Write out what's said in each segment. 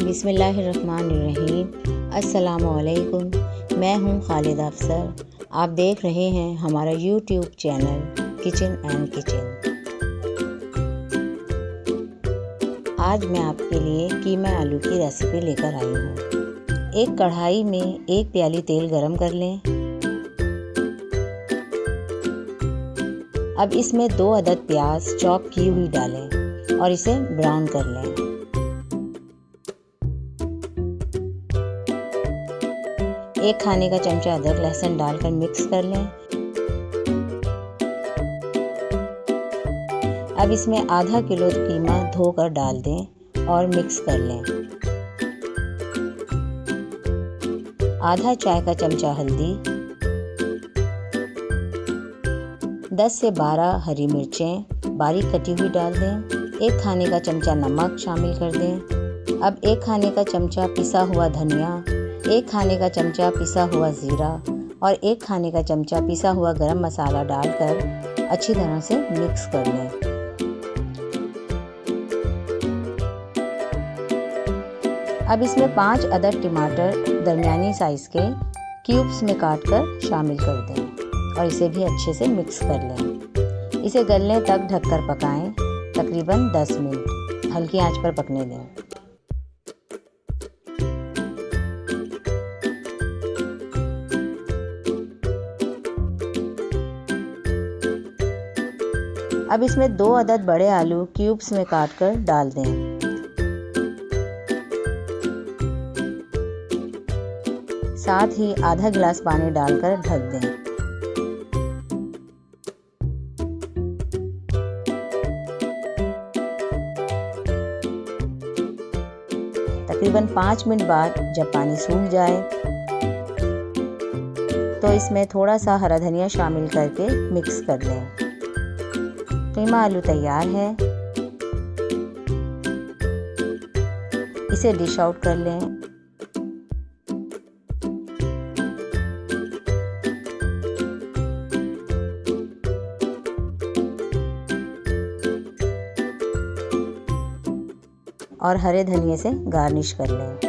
बिस्मिल्लाहिर्रहमानिर्रहीम। अस्सलामुअलैकुम। मैं हूँ खालिद अफसर। आप देख रहे हैं हमारा YouTube channel kitchen and kitchen. आज मैं आपके लिए कीमा आलू की रेसिपी लेकर आई हूँ। एक कढ़ाई में 1 प्याली तेल गरम कर लें। अब इसमें 2 अदद प्याज चॉप की हुई डालें और इसे ब्राउन कर लें। एक खाने का चमचा अदरक लहसुन डालकर मिक्स कर लें। अब इसमें आधा किलो कीमा धोकर डाल दें और मिक्स कर लें। आधा चाय का चमचा हल्दी, 10 से 12 हरी मिर्चें बारीक कटी हुई डाल दें। 1 खाने का चमचा नमक शामिल कर दें। अब 1 खाने का चमचा पिसा हुआ धनिया, 1 खाने का चमचा पिसा हुआ ज़ीरा और 1 खाने का चमचा पिसा हुआ गरम मसाला डालकर अच्छी तरह से मिक्स कर लें। अब इसमें 5 अदद टमाटर दरमियानी साइज़ के क्यूब्स में काटकर शामिल कर दें और इसे भी अच्छे से मिक्स कर लें। इसे गलने तक ढककर पकाएं, तकरीबन 10 मिनट हल्की आंच पर पकने दें। अब इसमें 2 अदद बड़े आलू क्यूब्स में काटकर डाल दें। साथ ही आधा गिलास पानी डालकर ढक दें। तकरीबन 5 मिनट बाद जब पानी सूख जाए तो इसमें थोड़ा सा हरा धनिया शामिल करके मिक्स कर लें। कीमा आलू तैयार है। इसे डिश आउट कर लें। और हरे धनिए से गार्निश कर लें।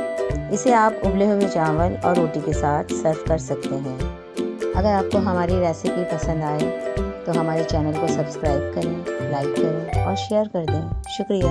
इसे आप उबले हुए चावल और रोटी के साथ सर्व कर सकते हैं। अगर आपको हमारी रेसिपी पसंद आए तो हमारे चैनल को सब्सक्राइब करें, लाइक करें और शेयर कर दें। शुक्रिया।